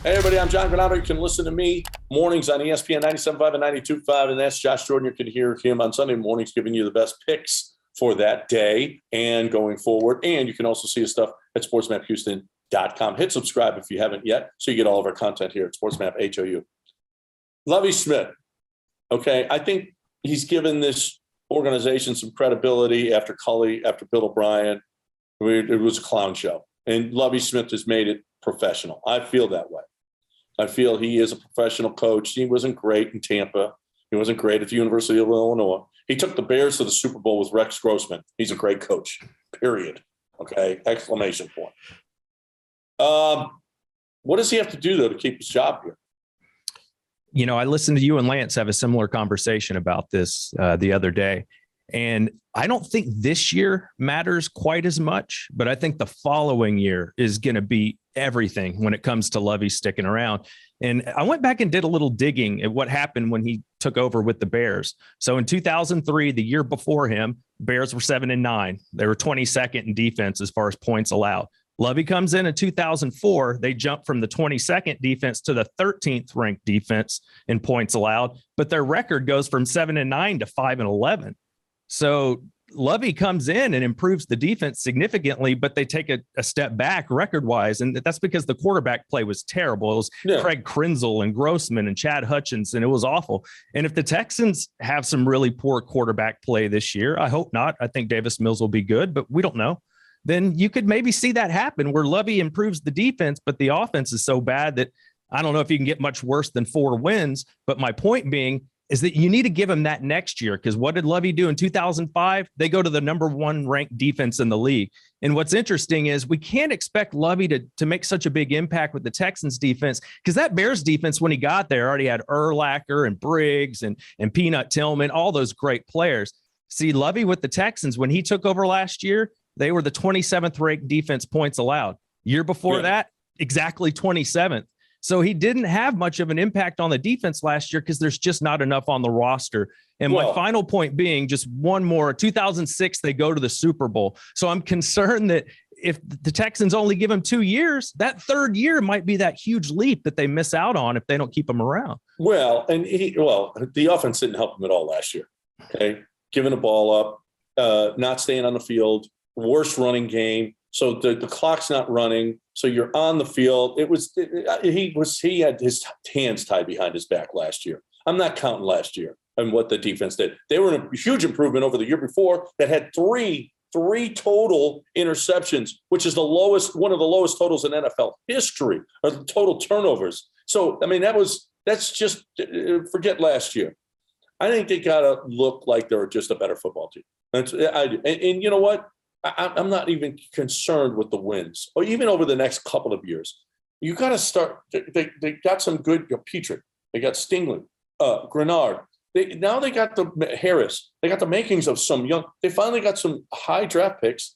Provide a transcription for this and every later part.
Hey, everybody, I'm John Granado. You can listen to me mornings on ESPN 97.5 and 92.5, and that's Josh Jordan. You can hear him on Sunday mornings giving you the best picks for that day and going forward. And you can also see his stuff at sportsmaphouston.com. Hit subscribe if you haven't yet, so you get all of our content here at SportsMap HOU. Lovie Smith. Okay, I think he's given this organization some credibility after Cully, after Bill O'Brien. It was a clown show. And Lovie Smith has made it professional. I feel that way. I feel he is a professional coach. He wasn't great in Tampa. He wasn't great at the University of Illinois. He took the Bears to the Super Bowl with Rex Grossman. He's a great coach, period. Okay, exclamation point. What does he have to do, though, to keep his job here? You know, I listened to you and Lance have a similar conversation about this the other day. And I don't think this year matters quite as much, but I think the following year is going to be everything when it comes to Lovie sticking around. And I went back and did a little digging at what happened when he took over with the Bears. So in 2003, the year before him, Bears were 7-9. They were 22nd in defense as far as points allowed. Lovie comes in 2004. They jump from the 22nd defense to the 13th ranked defense in points allowed, but their record goes from 7-9 to 5-11. So Lovie comes in and improves the defense significantly, but they take a step back record-wise, and that's because the quarterback play was terrible. It was Craig Krenzel and Grossman and Chad Hutchinson. It was awful. And if the Texans have some really poor quarterback play this year, I hope not. I think Davis Mills will be good, but we don't know. Then you could maybe see that happen where Lovie improves the defense, but the offense is so bad that I don't know if you can get much worse than 4 wins. But my point being is that you need to give him that next year, because what did Lovie do in 2005? They go to the number 1 ranked defense in the league. And what's interesting is we can't expect Lovie to make such a big impact with the Texans defense, because that Bears defense, when he got there, already had Urlacher and Briggs and Peanut Tillman, all those great players. See, Lovie with the Texans, when he took over last year, they were the 27th ranked defense points allowed. Year before that, exactly 27th. So he didn't have much of an impact on the defense last year because there's just not enough on the roster. And my final point being, just one more, 2006, they go to the Super Bowl. So I'm concerned that if the Texans only give him 2 years, that 3rd year might be that huge leap that they miss out on if they don't keep him around. Well, and the offense didn't help him at all last year. Okay. Giving the ball up, not staying on the field, worst running game. So the clock's not running. So you're on the field. He had his hands tied behind his back last year. I'm not counting last year and what the defense did. They were in a huge improvement over the year before that had three total interceptions, which is one of the lowest totals in NFL history, or the total turnovers. So, I mean, that's just, forget last year. I think they got to look like they're just a better football team. And you know what? I'm not even concerned with the wins, or even over the next couple of years. You got to start. They got some good Petrie. They got Stingley, Grenard. Now they got the Harris. They got the makings of some young. They finally got some high draft picks.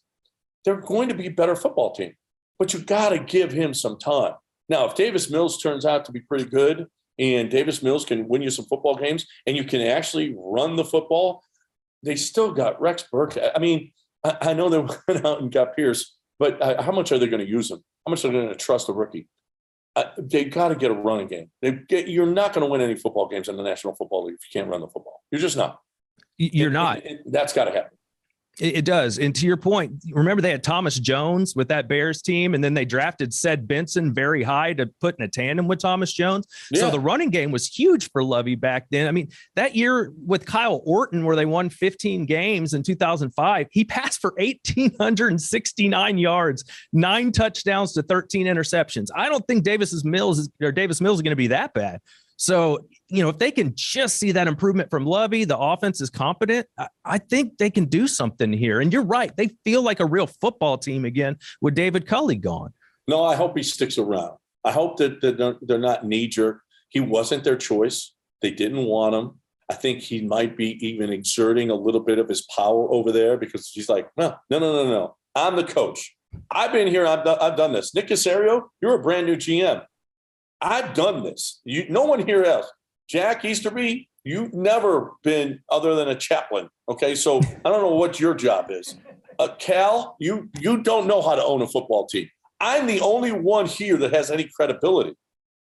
They're going to be a better football team, but you got to give him some time. Now, if Davis Mills turns out to be pretty good, and Davis Mills can win you some football games, and you can actually run the football, they still got Rex Burkhead. I mean, I know they went out and got Pierce, but how much are they going to use him? How much are they going to trust a rookie? They got to get a running game. You're not going to win any football games in the National Football League if you can't run the football. You're just not. You're not. That's got to happen. It does. And to your point, remember they had Thomas Jones with that Bears team, and then they drafted Ced Benson very high to put in a tandem with Thomas Jones. Yeah. So the running game was huge for Lovie back then. I mean, that year with Kyle Orton, where they won 15 games in 2005, he passed for 1,869 yards, 9 touchdowns to 13 interceptions. I don't think Davis Mills is going to be that bad. So, you know, if they can just see that improvement from Lovie, the offense is competent, I think they can do something here. And you're right. They feel like a real football team again with David Culley gone. No, I hope he sticks around. I hope that they're not knee-jerk. He wasn't their choice. They didn't want him. I think he might be even exerting a little bit of his power over there because he's like, no. I'm the coach. I've been here. I've done this. Nick Caserio, you're a brand new GM. I've done this. No one here else. Jack Easterby, you've never been other than a chaplain. Okay, so I don't know what your job is. Cal, you don't know how to own a football team. I'm the only one here that has any credibility.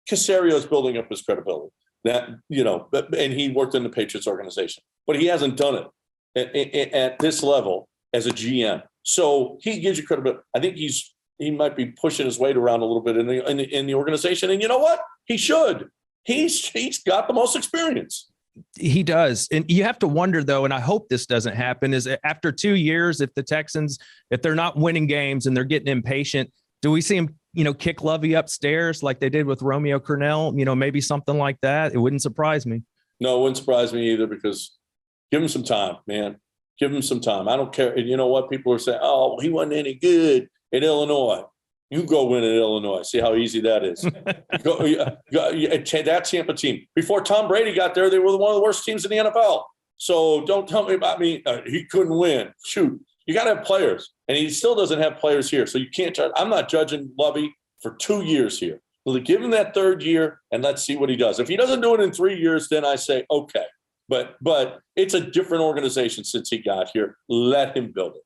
Caserio is building up his credibility. That, and he worked in the Patriots organization, but he hasn't done it at this level as a GM. So he gives you credibility. I think he might be pushing his weight around a little bit in the organization. And you know what? He should. He's got the most experience. He does. And you have to wonder, though, and I hope this doesn't happen, is after 2 years, if the Texans, if they're not winning games and they're getting impatient, do we see him, kick Lovie upstairs like they did with Romeo Crennel? Maybe something like that. It wouldn't surprise me. No, it wouldn't surprise me either, because give him some time, man. Give him some time. I don't care. And you know what? People are saying, oh, he wasn't any good in Illinois. You go win in Illinois. See how easy that is. That Tampa team. Before Tom Brady got there, they were one of the worst teams in the NFL. So don't tell me about me. He couldn't win. Shoot. You got to have players. And he still doesn't have players here. So you can't judge. I'm not judging Lovie for 2 years here. Well, give him that third year and let's see what he does. If he doesn't do it in 3 years, then I say, okay. But it's a different organization since he got here. Let him build it.